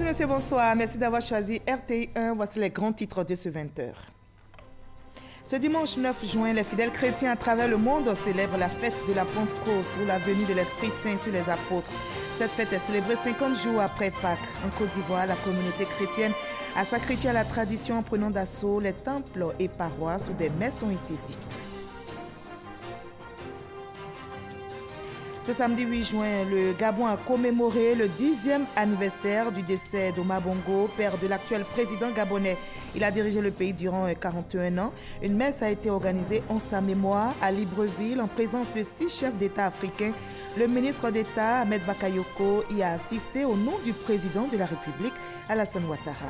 Mesdames et messieurs, bonsoir. Merci d'avoir choisi RTI1. Voici les grands titres de ce 20h. Ce dimanche 9 juin, les fidèles chrétiens à travers le monde célèbrent la fête de la Pentecôte ou la venue de l'Esprit Saint sur les apôtres. Cette fête est célébrée 50 jours après Pâques. En Côte d'Ivoire, la communauté chrétienne a sacrifié à la tradition en prenant d'assaut les temples et paroisses où des messes ont été dites. Ce samedi 8 juin, le Gabon a commémoré le 10e anniversaire du décès d'Omar Bongo, père de l'actuel président gabonais. Il a dirigé le pays durant 41 ans. Une messe a été organisée en sa mémoire à Libreville en présence de 6 chefs d'État africains. Le ministre d'État, Ahmed Bakayoko, y a assisté au nom du président de la République, Alassane Ouattara.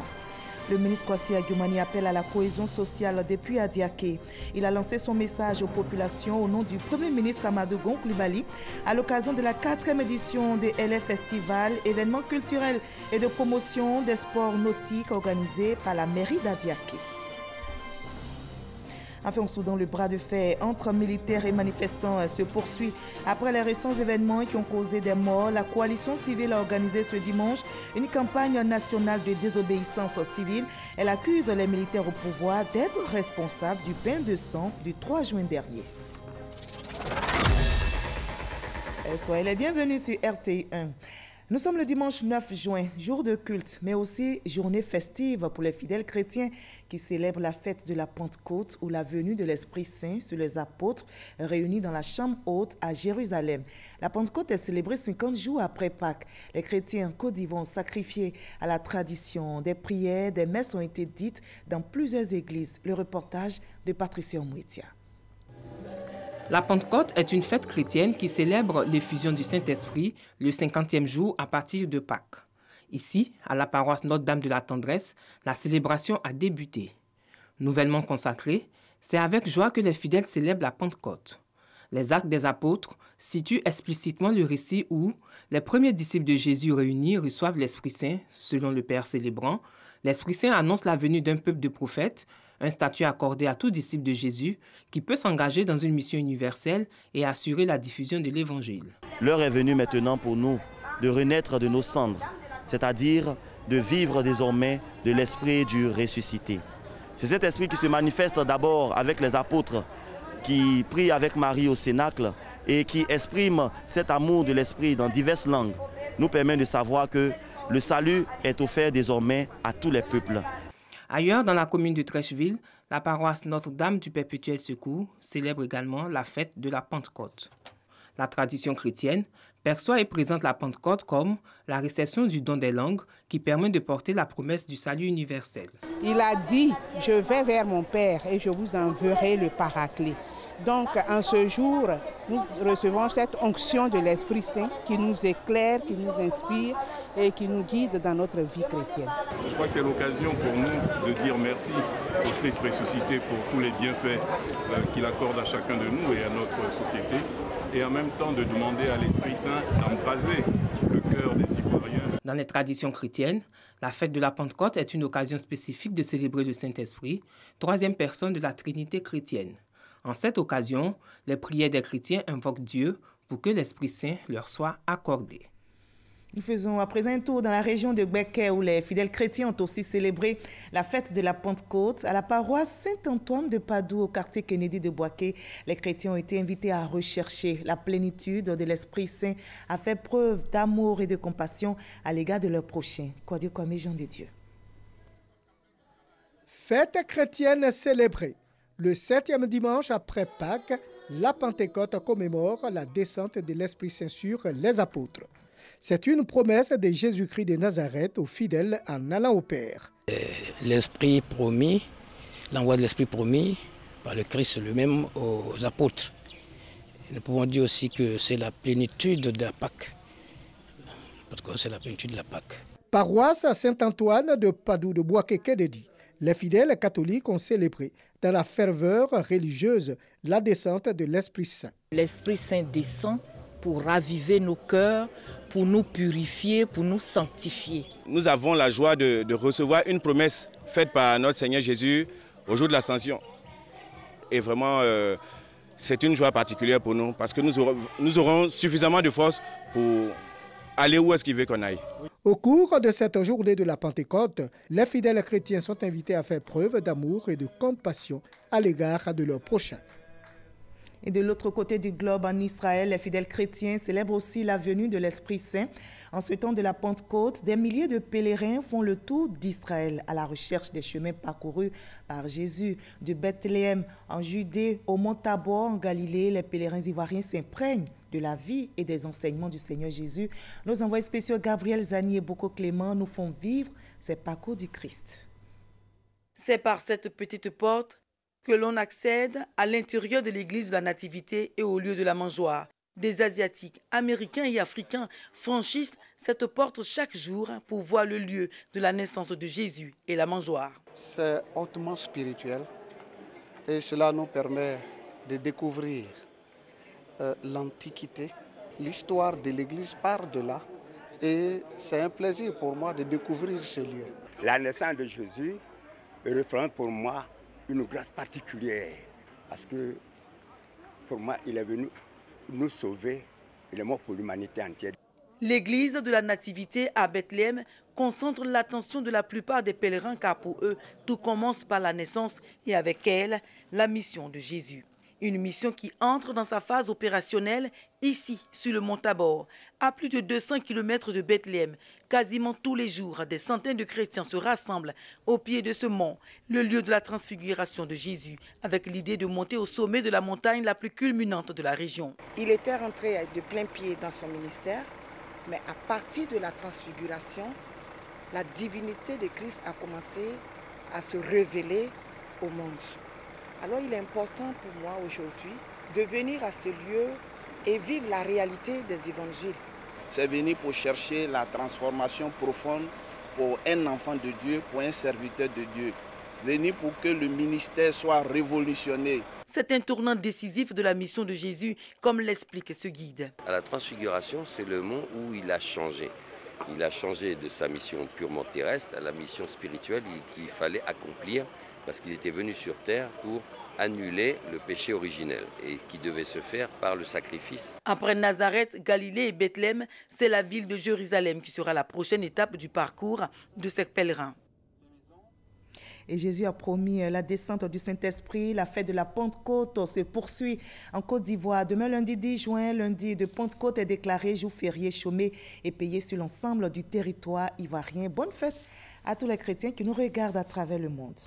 Le ministre Kwasi Agyemang appelle à la cohésion sociale depuis Adiaké. Il a lancé son message aux populations au nom du Premier ministre Amadou Gon Coulibaly à l'occasion de la 4e édition des LF Festival, événement culturel et de promotion des sports nautiques organisé par la mairie d'Adiaké. Enfin, au Soudan, le bras de fer entre militaires et manifestants se poursuit. Après les récents événements qui ont causé des morts, la coalition civile a organisé ce dimanche une campagne nationale de désobéissance civile. Elle accuse les militaires au pouvoir d'être responsables du bain de sang du 3 juin dernier. Soyez les bienvenus sur RTI1. Nous sommes le dimanche 9 juin, jour de culte, mais aussi journée festive pour les fidèles chrétiens qui célèbrent la fête de la Pentecôte ou la venue de l'Esprit Saint sur les apôtres réunis dans la chambre haute à Jérusalem. La Pentecôte est célébrée 50 jours après Pâques. Les chrétiens en Côte d'Ivoire ont sacrifié à la tradition. Des prières, des messes ont été dites dans plusieurs églises. Le reportage de Patricia Mouitia. La Pentecôte est une fête chrétienne qui célèbre l'effusion du Saint-Esprit le 50e jour à partir de Pâques. Ici, à la paroisse Notre-Dame de la Tendresse, la célébration a débuté. Nouvellement consacrée, c'est avec joie que les fidèles célèbrent la Pentecôte. Les Actes des Apôtres situent explicitement le récit où les premiers disciples de Jésus réunis reçoivent l'Esprit Saint, selon le Père célébrant. L'Esprit Saint annonce la venue d'un peuple de prophètes, un statut accordé à tout disciple de Jésus qui peut s'engager dans une mission universelle et assurer la diffusion de l'Évangile. L'heure est venue maintenant pour nous de renaître de nos cendres, c'est-à-dire de vivre désormais de l'esprit du ressuscité. C'est cet esprit qui se manifeste d'abord avec les apôtres qui prient avec Marie au Cénacle et qui exprime cet amour de l'esprit dans diverses langues, nous permet de savoir que le salut est offert désormais à tous les peuples. Ailleurs, dans la commune de Trècheville, la paroisse Notre-Dame du Perpétuel Secours célèbre également la fête de la Pentecôte. La tradition chrétienne perçoit et présente la Pentecôte comme la réception du don des langues qui permet de porter la promesse du salut universel. Il a dit « Je vais vers mon Père et je vous enverrai le Paraclet ». Donc, en ce jour, nous recevons cette onction de l'Esprit Saint qui nous éclaire, qui nous inspire et qui nous guide dans notre vie chrétienne. Je crois que c'est l'occasion pour nous de dire merci au Christ ressuscité pour tous les bienfaits qu'il accorde à chacun de nous et à notre société, et en même temps de demander à l'Esprit Saint d'embraser le cœur des Ivoiriens. Dans les traditions chrétiennes, la fête de la Pentecôte est une occasion spécifique de célébrer le Saint-Esprit, troisième personne de la Trinité chrétienne. En cette occasion, les prières des chrétiens invoquent Dieu pour que l'Esprit Saint leur soit accordé. Nous faisons à présent un tour dans la région de Gbeke où les fidèles chrétiens ont aussi célébré la fête de la Pentecôte. À la paroisse Saint-Antoine de Padoue, au quartier Kennedy de Boaké, les chrétiens ont été invités à rechercher la plénitude de l'Esprit Saint, à faire preuve d'amour et de compassion à l'égard de leurs prochains. Quoi Dieu comme gens de Dieu. Fête chrétienne célébrée. Le 7e dimanche après Pâques, la Pentecôte commémore la descente de l'Esprit Saint sur les apôtres. C'est une promesse de Jésus-Christ de Nazareth aux fidèles en allant au Père. L'Esprit promis, l'envoi de l'Esprit promis par le Christ lui-même aux apôtres. Nous pouvons dire aussi que c'est la plénitude de la Pâque. Parce que c'est la plénitude de la Pâque. Paroisse à Saint-Antoine de Padoue de Boaké-Kennedy. Les fidèles catholiques ont célébré dans la ferveur religieuse la descente de l'Esprit Saint. L'Esprit Saint descend pour raviver nos cœurs, pour nous purifier, pour nous sanctifier. Nous avons la joie de recevoir une promesse faite par notre Seigneur Jésus au jour de l'Ascension. Et vraiment, c'est une joie particulière pour nous parce que nous aurons suffisamment de force pour aller où est-ce qu'il veut qu'on aille. Au cours de cette journée de la Pentecôte, les fidèles chrétiens sont invités à faire preuve d'amour et de compassion à l'égard de leurs prochains. Et de l'autre côté du globe, en Israël, les fidèles chrétiens célèbrent aussi la venue de l'Esprit Saint. En ce temps de la Pentecôte, des milliers de pèlerins font le tour d'Israël à la recherche des chemins parcourus par Jésus. De Bethléem en Judée au mont Tabor en Galilée, les pèlerins ivoiriens s'imprègnent de la vie et des enseignements du Seigneur Jésus. Nos envoyés spéciaux Gabriel Zani et Boko Clément nous font vivre ces parcours du Christ. C'est par cette petite porte que l'on accède à l'intérieur de l'église de la Nativité et au lieu de la mangeoire. Des Asiatiques, Américains et Africains franchissent cette porte chaque jour pour voir le lieu de la naissance de Jésus et la mangeoire. C'est hautement spirituel et cela nous permet de découvrir l'Antiquité, l'histoire de l'église par-delà, et c'est un plaisir pour moi de découvrir ce lieu. La naissance de Jésus représente pour moi une grâce particulière, parce que pour moi, il est venu nous sauver, il est mort pour l'humanité entière. L'église de la Nativité à Bethléem concentre l'attention de la plupart des pèlerins car pour eux, tout commence par la naissance et avec elle, la mission de Jésus. Une mission qui entre dans sa phase opérationnelle ici, sur le mont Tabor, à plus de 200 km de Bethléem. Quasiment tous les jours, des centaines de chrétiens se rassemblent au pied de ce mont, le lieu de la transfiguration de Jésus, avec l'idée de monter au sommet de la montagne la plus culminante de la région. Il était rentré de plein pied dans son ministère, mais à partir de la transfiguration, la divinité de Christ a commencé à se révéler au monde. Alors il est important pour moi aujourd'hui de venir à ce lieu et vivre la réalité des évangiles. C'est venir pour chercher la transformation profonde pour un enfant de Dieu, pour un serviteur de Dieu. Venir pour que le ministère soit révolutionné. C'est un tournant décisif de la mission de Jésus, comme l'explique ce guide. À la transfiguration, c'est le mont où il a changé. Il a changé de sa mission purement terrestre à la mission spirituelle qu'il fallait accomplir parce qu'il était venu sur terre pour annuler le péché originel et qui devait se faire par le sacrifice. Après Nazareth, Galilée et Bethléem, c'est la ville de Jérusalem qui sera la prochaine étape du parcours de ces pèlerins. Et Jésus a promis la descente du Saint-Esprit. La fête de la Pentecôte se poursuit en Côte d'Ivoire. Demain, lundi 10 juin, lundi de Pentecôte est déclaré jour férié, chômé et payé sur l'ensemble du territoire ivoirien. Bonne fête à tous les chrétiens qui nous regardent à travers le monde.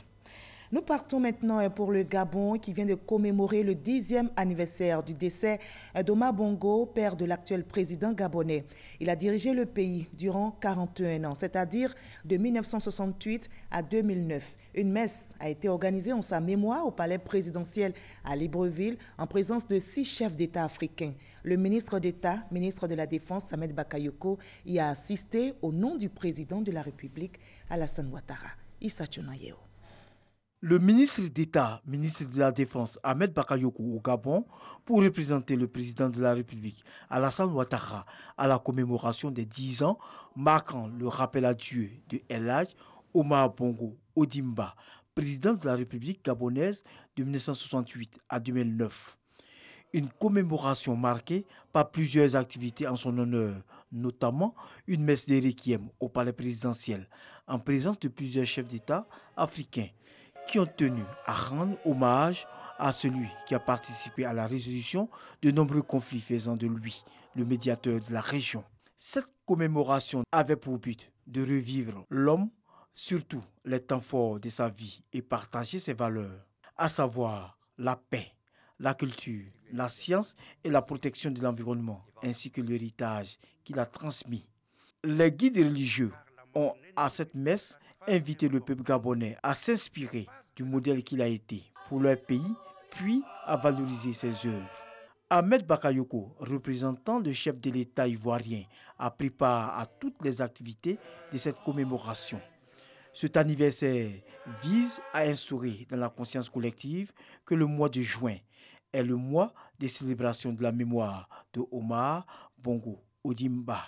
Nous partons maintenant pour le Gabon qui vient de commémorer le 10e anniversaire du décès d'Omar Bongo, père de l'actuel président gabonais. Il a dirigé le pays durant 41 ans, c'est-à-dire de 1968 à 2009. Une messe a été organisée en sa mémoire au palais présidentiel à Libreville en présence de 6 chefs d'État africains. Le ministre d'État, ministre de la Défense, Samed Bakayoko, y a assisté au nom du président de la République, Alassane Ouattara. Issa Tchonayeo. Le ministre d'État, ministre de la Défense, Ahmed Bakayoko au Gabon, pour représenter le président de la République, Alassane Ouattara, à la commémoration des 10 ans, marquant le rappel à Dieu de El Hadj Omar Bongo Ondimba, président de la République gabonaise de 1968 à 2009. Une commémoration marquée par plusieurs activités en son honneur, notamment une messe de requiem au palais présidentiel, en présence de plusieurs chefs d'État africains, qui ont tenu à rendre hommage à celui qui a participé à la résolution de nombreux conflits faisant de lui le médiateur de la région. Cette commémoration avait pour but de revivre l'homme, surtout les temps forts de sa vie, et partager ses valeurs, à savoir la paix, la culture, la science et la protection de l'environnement, ainsi que l'héritage qu'il a transmis. Les guides religieux ont, à cette messe, invité le peuple gabonais à s'inspirer du modèle qu'il a été pour leur pays, puis à valoriser ses œuvres. Ahmed Bakayoko, représentant le chef de l'État ivoirien, a pris part à toutes les activités de cette commémoration. Cet anniversaire vise à instaurer dans la conscience collective que le mois de juin est le mois de célébration de la mémoire de Omar Bongo Ondimba.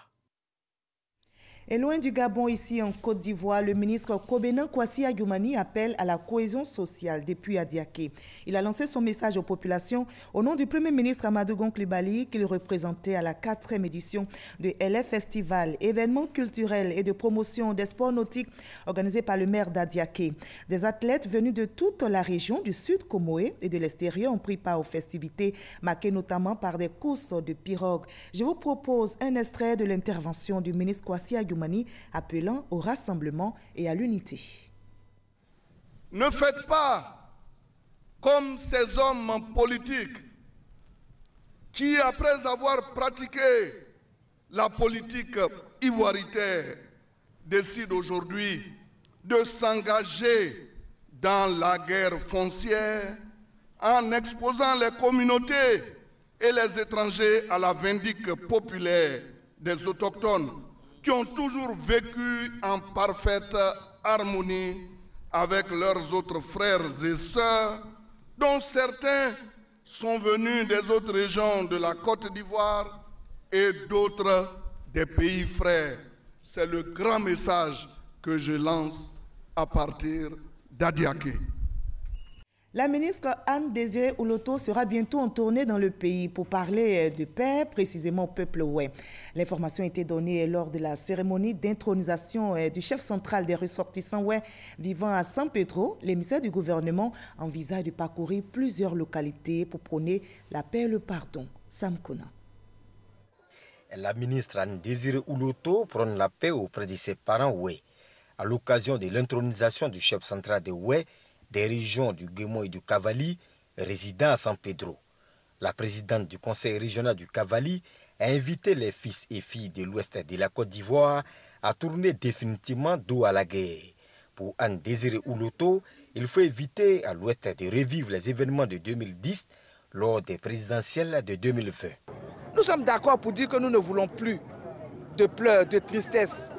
Et loin du Gabon, ici en Côte d'Ivoire, le ministre Kobena Kwasi Ayoumani appelle à la cohésion sociale depuis Adiaké. Il a lancé son message aux populations au nom du Premier ministre Amadou Gon Coulibaly qu'il représentait à la 4e édition du LF Festival, événement culturel et de promotion des sports nautiques organisé par le maire d'Adiaké. Des athlètes venus de toute la région du Sud Comoé et de l'extérieur ont pris part aux festivités marquées notamment par des courses de pirogues. Je vous propose un extrait de l'intervention du ministre Kwasi Ayoumani appelant au rassemblement et à l'unité. Ne faites pas comme ces hommes politiques qui, après avoir pratiqué la politique ivoiritaire, décident aujourd'hui de s'engager dans la guerre foncière en exposant les communautés et les étrangers à la vindicte populaire des autochtones qui ont toujours vécu en parfaite harmonie avec leurs autres frères et sœurs, dont certains sont venus des autres régions de la Côte d'Ivoire et d'autres des pays frères. C'est le grand message que je lance à partir d'Adiaké. La ministre Anne-Désirée Ouloto sera bientôt en tournée dans le pays pour parler de paix, précisément au peuple oué. L'information a été donnée lors de la cérémonie d'intronisation du chef central des ressortissants oué vivant à San Pedro. L'émissaire du gouvernement envisage de parcourir plusieurs localités pour prôner la paix et le pardon. Sam Kona. La ministre Anne-Désirée Ouloto prône la paix auprès de ses parents oué. À l'occasion de l'intronisation du chef central de oué, des régions du Guémon et du Cavali, résidant à San Pedro. La présidente du conseil régional du Cavali a invité les fils et filles de l'ouest de la Côte d'Ivoire à tourner définitivement dos à la guerre. Pour Anne-Désirée Ouloto, il faut éviter à l'ouest de revivre les événements de 2010 lors des présidentielles de 2020. Nous sommes d'accord pour dire que nous ne voulons plus de pleurs, de tristesse.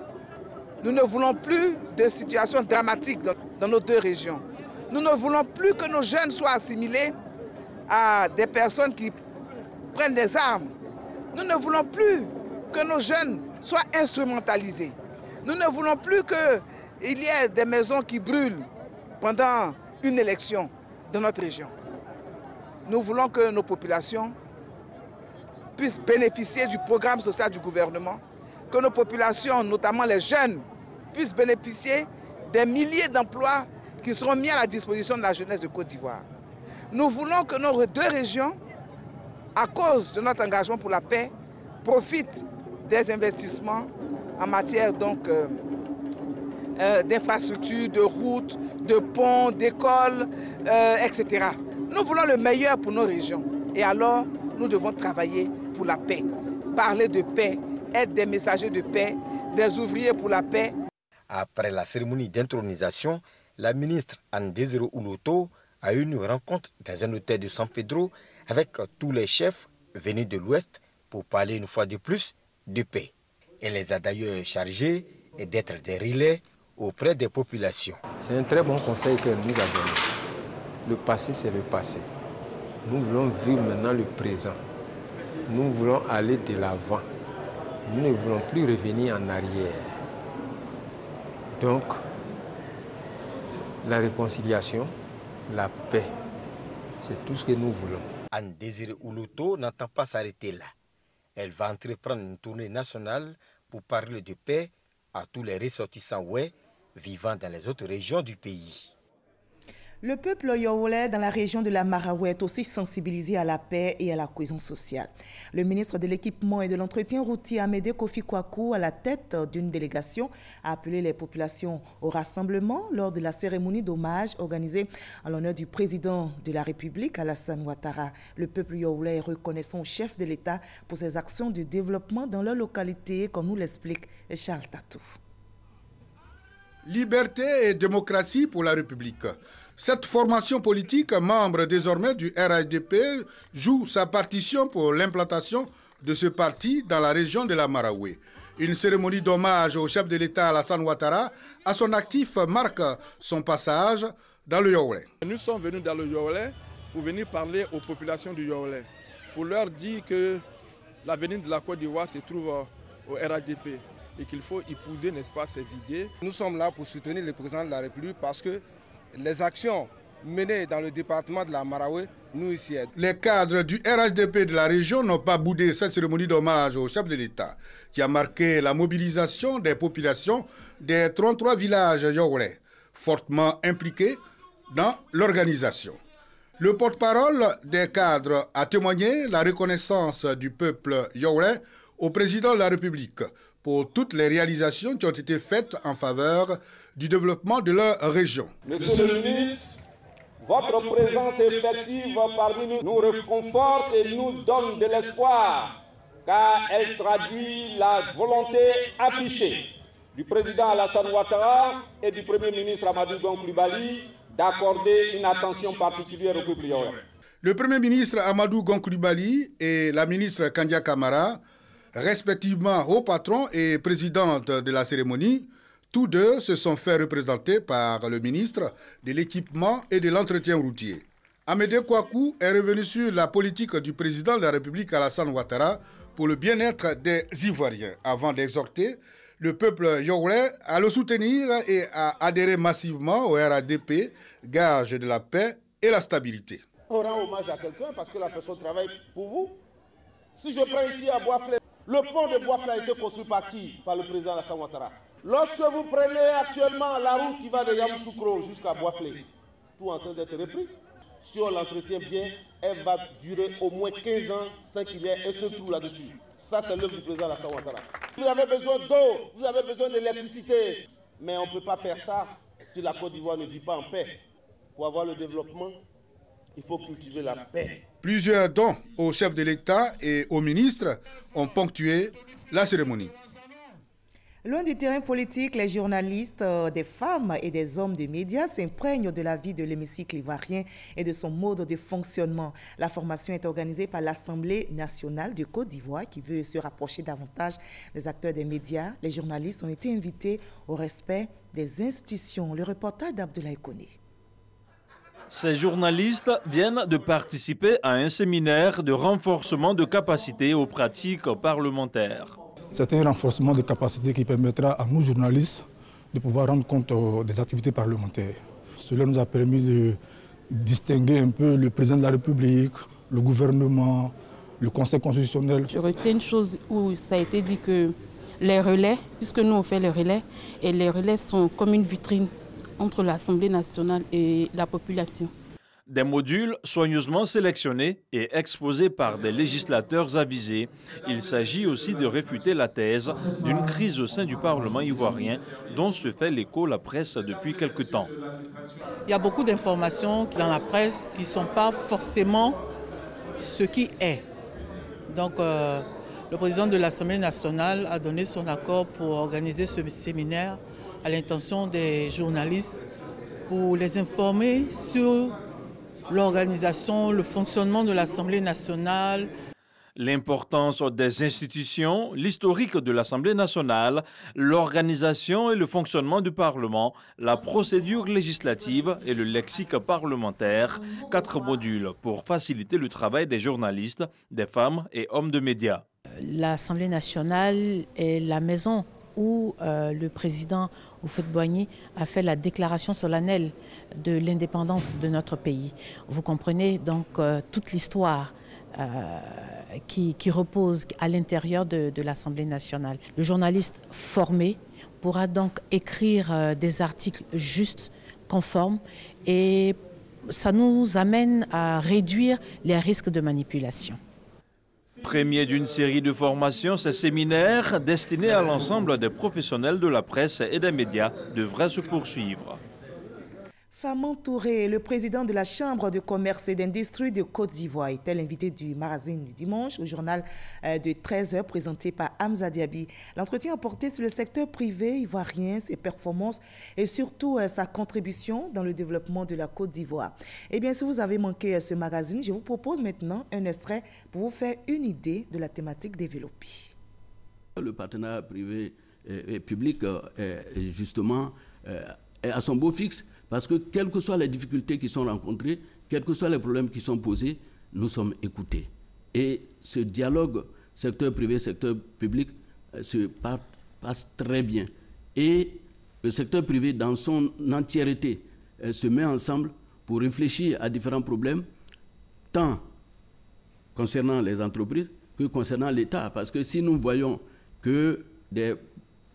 Nous ne voulons plus de situations dramatiques dans nos deux régions. Nous ne voulons plus que nos jeunes soient assimilés à des personnes qui prennent des armes. Nous ne voulons plus que nos jeunes soient instrumentalisés. Nous ne voulons plus qu'il y ait des maisons qui brûlent pendant une élection dans notre région. Nous voulons que nos populations puissent bénéficier du programme social du gouvernement, que nos populations, notamment les jeunes, puissent bénéficier des milliers d'emplois qui seront mis à la disposition de la jeunesse de Côte d'Ivoire. Nous voulons que nos deux régions, à cause de notre engagement pour la paix, profitent des investissements en matière d'infrastructures, de routes, de ponts, d'écoles, etc. Nous voulons le meilleur pour nos régions. Et alors, nous devons travailler pour la paix, parler de paix, être des messagers de paix, des ouvriers pour la paix. Après la cérémonie d'intronisation, la ministre Anne-Désirée Ouloto a eu une rencontre dans un hôtel de San Pedro avec tous les chefs venus de l'Ouest pour parler une fois de plus de paix. Elle les a d'ailleurs chargés d'être des relais auprès des populations. C'est un très bon conseil qu'elle nous a donné. Le passé, c'est le passé. Nous voulons vivre maintenant le présent. Nous voulons aller de l'avant. Nous ne voulons plus revenir en arrière. Donc, la réconciliation, la paix, c'est tout ce que nous voulons. Anne-Désirée Ouloto n'entend pas s'arrêter là. Elle va entreprendre une tournée nationale pour parler de paix à tous les ressortissants oué vivant dans les autres régions du pays. Le peuple Yoolais dans la région de la Maraoué est aussi sensibilisé à la paix et à la cohésion sociale. Le ministre de l'Équipement et de l'Entretien routier Amédée Kofi Kwaku, à la tête d'une délégation, a appelé les populations au rassemblement lors de la cérémonie d'hommage organisée en l'honneur du président de la République, Alassane Ouattara. Le peuple Yoolais est reconnaissant au chef de l'État pour ses actions de développement dans leur localité, comme nous l'explique Charles Tatou. Liberté et démocratie pour la République. Cette formation politique, membre désormais du RHDP, joue sa partition pour l'implantation de ce parti dans la région de la Maraoué. Une cérémonie d'hommage au chef de l'État Alassane Ouattara à son actif marque son passage dans le Yoolais. Nous sommes venus dans le Yoolais pour venir parler aux populations du Yoolais, pour leur dire que l'avenir de la Côte d'Ivoire se trouve au RHDP. et qu'il faut épouser, n'est-ce pas, ces idées. Nous sommes là pour soutenir le président de la République parce que les actions menées dans le département de la Maraoué nous ici aident. Les cadres du RHDP de la région n'ont pas boudé cette cérémonie d'hommage au chef de l'État qui a marqué la mobilisation des populations des 33 villages Yawlé, fortement impliqués dans l'organisation. Le porte-parole des cadres a témoigné la reconnaissance du peuple Yawlé au président de la République pour toutes les réalisations qui ont été faites en faveur du développement de leur région. Monsieur le ministre, votre présence effective parmi nous nous réconforte et nous donne de l'espoir, car elle traduit la volonté affichée du président Alassane Ouattara et du Premier ministre Amadou Gon Coulibaly d'accorder une attention particulière au peuple Yawlé. Le Premier ministre Amadou Gon Coulibaly et la ministre Kandia Camara, respectivement haut patron et présidente de la cérémonie, tous deux se sont fait représenter par le ministre de l'Équipement et de l'Entretien routier. Amédée Kouakou est revenu sur la politique du président de la République Alassane Ouattara pour le bien-être des Ivoiriens, avant d'exhorter le peuple Yawlé à le soutenir et à adhérer massivement au RHDP, gage de la paix et la stabilité. On rend hommage à quelqu'un parce que la personne travaille pour vous. Si je prends ici à Boisflé, le pont de Boisflé a été construit par qui? Par le président Alassane Ouattara. Lorsque vous prenez actuellement la route qui va de Yamoussoukro jusqu'à Boisflé, tout en train d'être repris, si on l'entretient bien, elle va durer au moins 15 ans sans qu'il y ait un seul trou là-dessus. Ça, c'est l'œuvre du président Alassane Ouattara. Vous avez besoin d'eau, vous avez besoin d'électricité, mais on ne peut pas faire ça si la Côte d'Ivoire ne vit pas en paix. Pour avoir le développement, il faut cultiver la paix. Plusieurs dons au chef de l'État et au ministre ont ponctué la cérémonie. Loin du terrain politique, les journalistes, des femmes et des hommes de médias s'imprègnent de la vie de l'hémicycle ivoirien et de son mode de fonctionnement. La formation est organisée par l'Assemblée nationale de Côte d'Ivoire qui veut se rapprocher davantage des acteurs des médias. Les journalistes ont été invités au respect des institutions. Le reportage d'Abdoulaye Koné. Ces journalistes viennent de participer à un séminaire de renforcement de capacités aux pratiques parlementaires. C'est un renforcement de capacité qui permettra à nous journalistes de pouvoir rendre compte des activités parlementaires. Cela nous a permis de distinguer un peu le président de la République, le gouvernement, le Conseil constitutionnel. Je retiens une chose où ça a été dit que les relais, puisque nous on fait les relais, et les relais sont comme une vitrine entre l'Assemblée nationale et la population. Des modules soigneusement sélectionnés et exposés par des législateurs avisés. Il s'agit aussi de réfuter la thèse d'une crise au sein du Parlement ivoirien dont se fait l'écho la presse depuis quelque temps. Il y a beaucoup d'informations dans la presse qui ne sont pas forcément ce qui est. Donc le président de l'Assemblée nationale a donné son accord pour organiser ce séminaire à l'intention des journalistes pour les informer sur l'organisation, le fonctionnement de l'Assemblée nationale. L'importance des institutions, l'historique de l'Assemblée nationale, l'organisation et le fonctionnement du Parlement, la procédure législative et le lexique parlementaire. 4 modules pour faciliter le travail des journalistes, des femmes et hommes de médias. L'Assemblée nationale est la maison où le président Houphouët-Boigny a fait la déclaration solennelle de l'indépendance de notre pays. Vous comprenez donc toute l'histoire qui repose à l'intérieur de l'Assemblée nationale. Le journaliste formé pourra donc écrire des articles justes, conformes, et ça nous amène à réduire les risques de manipulation. Premier d'une série de formations, ces séminaires destinés à l'ensemble des professionnels de la presse et des médias devraient se poursuivre. Faman Touré, le président de la Chambre de commerce et d'industrie de Côte d'Ivoire, était l'invité du magazine du dimanche au journal de 13h présenté par Hamza Diaby. L'entretien a porté sur le secteur privé ivoirien, ses performances et surtout sa contribution dans le développement de la Côte d'Ivoire. Eh bien, si vous avez manqué ce magazine, je vous propose maintenant un extrait pour vous faire une idée de la thématique développée. Le partenariat privé et public, justement, est à son beau fixe. Parce que quelles que soient les difficultés qui sont rencontrées, quels que soient les problèmes qui sont posés, nous sommes écoutés. Et ce dialogue secteur privé, secteur public se passe très bien. Et le secteur privé, dans son entièreté, se met ensemble pour réfléchir à différents problèmes, tant concernant les entreprises que concernant l'État. Parce que si nous voyons que des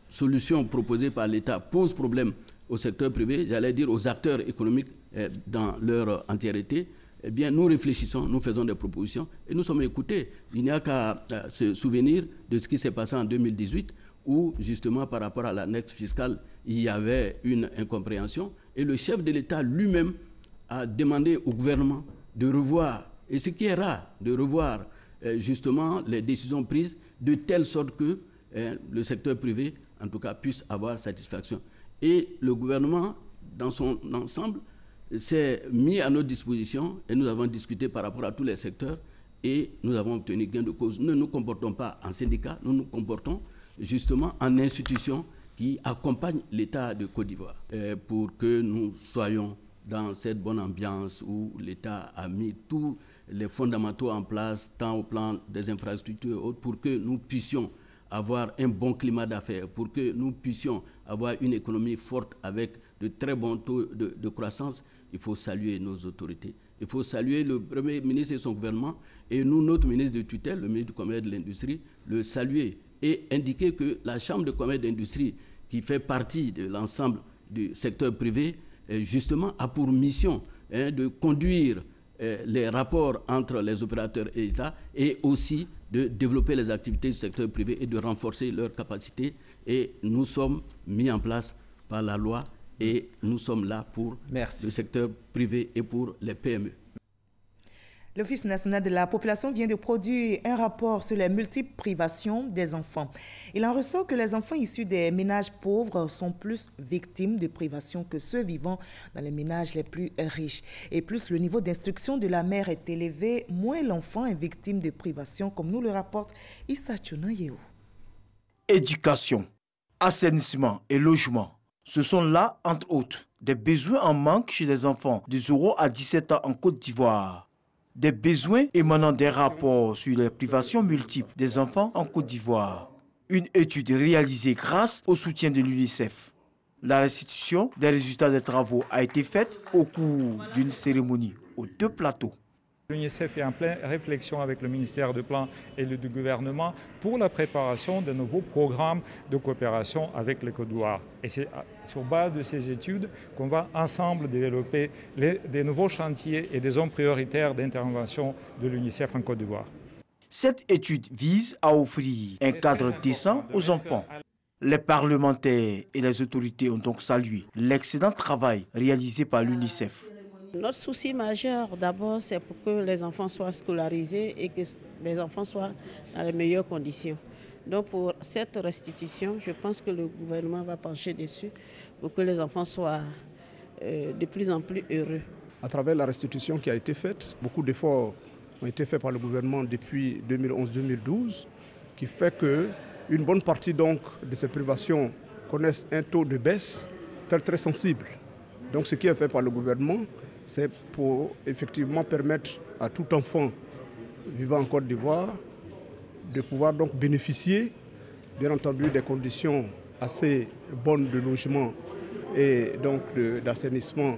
solutions proposées par l'État posent problème au secteur privé, j'allais dire aux acteurs économiques dans leur entièreté, eh bien, nous réfléchissons, nous faisons des propositions et nous sommes écoutés. Il n'y a qu'à se souvenir de ce qui s'est passé en 2018, où, justement, par rapport à l'annexe fiscale, il y avait une incompréhension. Et le chef de l'État lui-même a demandé au gouvernement de revoir, et ce qui est rare, de revoir justement les décisions prises de telle sorte que le secteur privé, en tout cas, puisse avoir satisfaction. Et le gouvernement, dans son ensemble, s'est mis à notre disposition et nous avons discuté par rapport à tous les secteurs et nous avons obtenu gain de cause. Nous ne nous comportons pas en syndicat, nous nous comportons justement en institution qui accompagne l'État de Côte d'Ivoire pour que nous soyons dans cette bonne ambiance où l'État a mis tous les fondamentaux en place, tant au plan des infrastructures et autres, pour que nous puissions avoir un bon climat d'affaires, pour que nous puissions avoir une économie forte avec de très bons taux de croissance. Il faut saluer nos autorités. Il faut saluer le Premier ministre et son gouvernement, et nous, notre ministre de tutelle, le ministre du Commerce et de l'Industrie, le saluer et indiquer que la Chambre de commerce et d'industrie, qui fait partie de l'ensemble du secteur privé, justement, a pour mission de conduire les rapports entre les opérateurs et l'État et aussi de développer les activités du secteur privé et de renforcer leurs capacités. Et nous sommes mis en place par la loi et nous sommes là pour le secteur privé et pour les PME. L'Office national de la population vient de produire un rapport sur les multiples privations des enfants. Il en ressort que les enfants issus des ménages pauvres sont plus victimes de privations que ceux vivant dans les ménages les plus riches. Et plus le niveau d'instruction de la mère est élevé, moins l'enfant est victime de privations, comme nous le rapporte Issa Tchounaïeo. Éducation, assainissement et logement. Ce sont là, entre autres, des besoins en manque chez les enfants de 0 à 17 ans en Côte d'Ivoire. Des besoins émanant des rapports sur les privations multiples des enfants en Côte d'Ivoire. Une étude réalisée grâce au soutien de l'UNICEF. La restitution des résultats des travaux a été faite au cours d'une cérémonie aux 2 plateaux. L'UNICEF est en pleine réflexion avec le ministère du Plan et du gouvernement pour la préparation de nouveaux programmes de coopération avec le Côte d'Ivoire. Et c'est sur base de ces études qu'on va ensemble développer des nouveaux chantiers et des zones prioritaires d'intervention de l'UNICEF en Côte d'Ivoire. Cette étude vise à offrir un cadre décent aux enfants. Les parlementaires et les autorités ont donc salué l'excellent travail réalisé par l'UNICEF. Notre souci majeur, d'abord, c'est pour que les enfants soient scolarisés et que les enfants soient dans les meilleures conditions. Donc, pour cette restitution, je pense que le gouvernement va pencher dessus pour que les enfants soient de plus en plus heureux. À travers la restitution qui a été faite, beaucoup d'efforts ont été faits par le gouvernement depuis 2011-2012, qui fait qu'une bonne partie donc, de ces privations connaissent un taux de baisse très sensible. Donc, ce qui est fait par le gouvernement, c'est pour effectivement permettre à tout enfant vivant en Côte d'Ivoire de pouvoir donc bénéficier, bien entendu, des conditions assez bonnes de logement et donc d'assainissement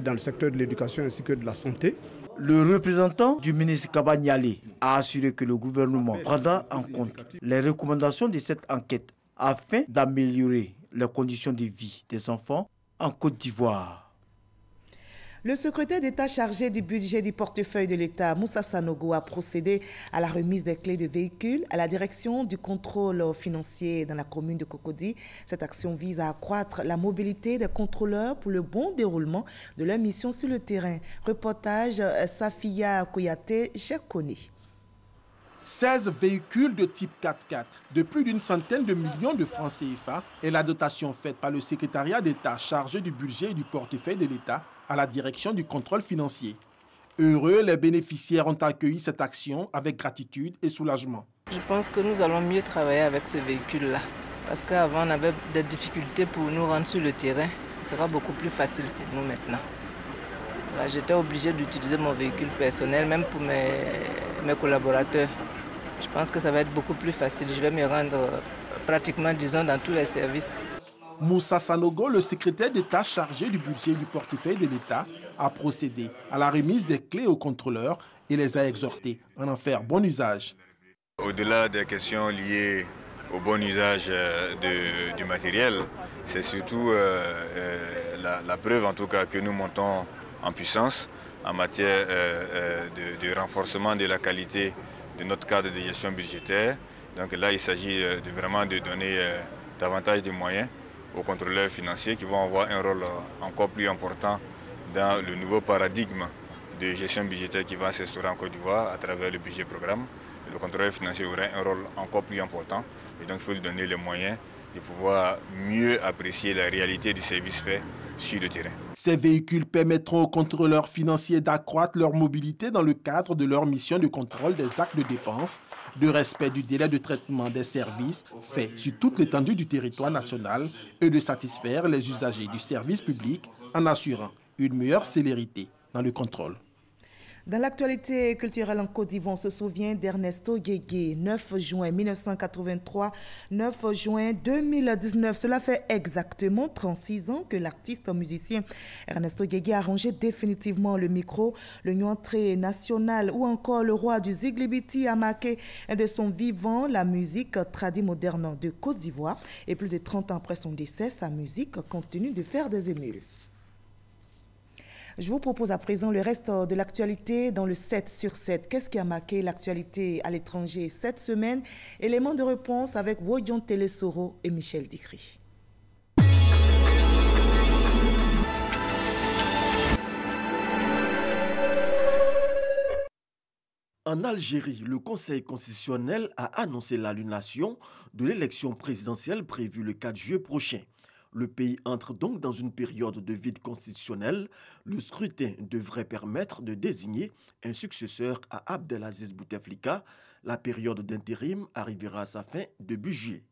dans le secteur de l'éducation ainsi que de la santé. Le représentant du ministre Kabanyale a assuré que le gouvernement prendra en compte les recommandations de cette enquête afin d'améliorer les conditions de vie des enfants en Côte d'Ivoire. Le secrétaire d'État chargé du budget du portefeuille de l'État, Moussa Sanogo, a procédé à la remise des clés de véhicules à la direction du contrôle financier dans la commune de Cocody. Cette action vise à accroître la mobilité des contrôleurs pour le bon déroulement de leur mission sur le terrain. Reportage Safia Kouyaté, Cheikh-Koni. 16 véhicules de type 4x4 de plus d'une centaine de millions de francs CFA est la dotation faite par le secrétariat d'État chargé du budget et du portefeuille de l'État à la direction du contrôle financier. Heureux, les bénéficiaires ont accueilli cette action avec gratitude et soulagement. Je pense que nous allons mieux travailler avec ce véhicule-là. Parce qu'avant, on avait des difficultés pour nous rendre sur le terrain. Ce sera beaucoup plus facile pour nous maintenant. Voilà, j'étais obligée d'utiliser mon véhicule personnel, même pour mes collaborateurs. Je pense que ça va être beaucoup plus facile. Je vais me rendre pratiquement, disons, dans tous les services. Moussa Sanogo, le secrétaire d'État chargé du budget et du portefeuille de l'État, a procédé à la remise des clés aux contrôleurs et les a exhortés à en faire bon usage. Au-delà des questions liées au bon usage du matériel, c'est surtout la preuve en tout cas que nous montons en puissance en matière de renforcement de la qualité de notre cadre de gestion budgétaire. Donc là, il s'agit vraiment de donner davantage de moyens aux contrôleurs financiers qui vont avoir un rôle encore plus important dans le nouveau paradigme de gestion budgétaire qui va s'instaurer en Côte d'Ivoire à travers le budget programme. Le contrôleur financier aura un rôle encore plus important et donc il faut lui donner les moyens de pouvoir mieux apprécier la réalité du service fait sur le terrain. Ces véhicules permettront aux contrôleurs financiers d'accroître leur mobilité dans le cadre de leur mission de contrôle des actes de dépenses, de respect du délai de traitement des services faits sur toute l'étendue du territoire national et de satisfaire les usagers du service public en assurant une meilleure célérité dans le contrôle. Dans l'actualité culturelle en Côte d'Ivoire, on se souvient d'Ernesto Guégué, 9 juin 1983, 9 juin 2019. Cela fait exactement 36 ans que l'artiste musicien Ernesto Guégué a rangé définitivement le micro. Le Nyantré national ou encore le roi du Ziglibiti a marqué de son vivant la musique tradie moderne de Côte d'Ivoire. Et plus de 30 ans après son décès, sa musique continue de faire des émules. Je vous propose à présent le reste de l'actualité dans le 7 sur 7. Qu'est-ce qui a marqué l'actualité à l'étranger cette semaine? Éléments de réponse avec Wodion Telesoro et Michel Dicry. En Algérie, le Conseil constitutionnel a annoncé l'annulation de l'élection présidentielle prévue le 4 juillet prochain. Le pays entre donc dans une période de vide constitutionnel. Le scrutin devrait permettre de désigner un successeur à Abdelaziz Bouteflika. La période d'intérim arrivera à sa fin début juillet.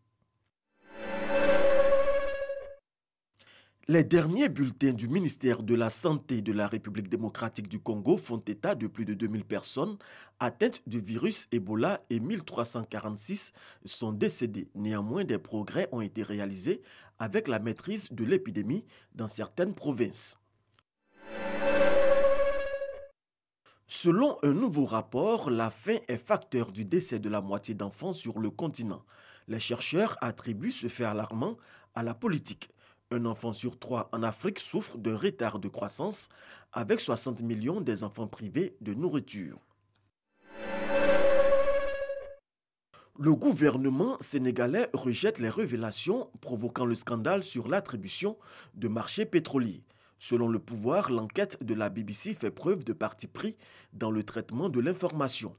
Les derniers bulletins du ministère de la Santé de la République démocratique du Congo font état de plus de 2000 personnes atteintes du virus Ebola et 1346 sont décédées. Néanmoins, des progrès ont été réalisés avec la maîtrise de l'épidémie dans certaines provinces. Selon un nouveau rapport, la faim est facteur du décès de la moitié d'enfants sur le continent. Les chercheurs attribuent ce fait alarmant à la politique. Un enfant sur 3 en Afrique souffre d'un retard de croissance avec 60 millions des enfants privés de nourriture. Le gouvernement sénégalais rejette les révélations provoquant le scandale sur l'attribution de marchés pétroliers. Selon le pouvoir, l'enquête de la BBC fait preuve de parti pris dans le traitement de l'information.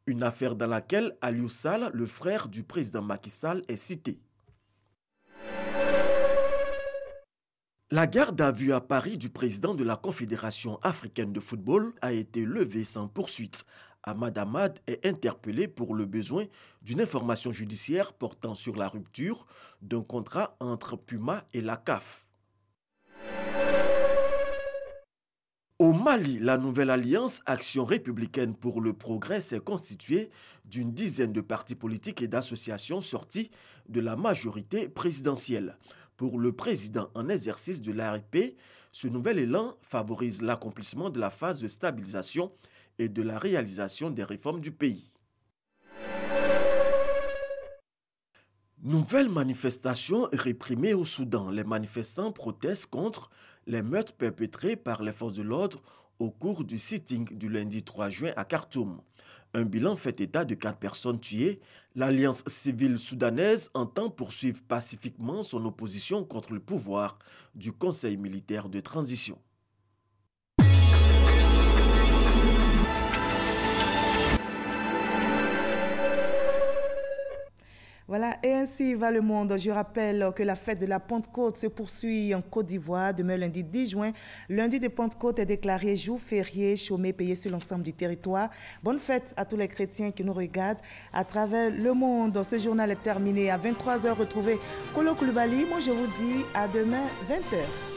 Une affaire dans laquelle Aliou Sall, le frère du président Macky Sall, est cité. La garde à vue à Paris du président de la Confédération africaine de football a été levée sans poursuite. Ahmad Ahmad est interpellé pour le besoin d'une information judiciaire portant sur la rupture d'un contrat entre Puma et la CAF. Au Mali, la nouvelle alliance Action républicaine pour le progrès s'est constituée d'une dizaine de partis politiques et d'associations sortis de la majorité présidentielle. Pour le président en exercice de l'ARP, ce nouvel élan favorise l'accomplissement de la phase de stabilisation et de la réalisation des réformes du pays. Nouvelle manifestation réprimée au Soudan. Les manifestants protestent contre les meurtres perpétrés par les forces de l'ordre au cours du sitting du lundi 3 juin à Khartoum. Un bilan fait état de 4 personnes tuées. L'Alliance civile soudanaise entend poursuivre pacifiquement son opposition contre le pouvoir du Conseil militaire de transition. Voilà, et ainsi va le monde. Je rappelle que la fête de la Pentecôte se poursuit en Côte d'Ivoire demain lundi 10 juin. Lundi de Pentecôte est déclaré jour férié, chômé, payé sur l'ensemble du territoire. Bonne fête à tous les chrétiens qui nous regardent à travers le monde. Ce journal est terminé à 23h. Retrouvez Kolo Koulibaly. Moi, je vous dis à demain 20h.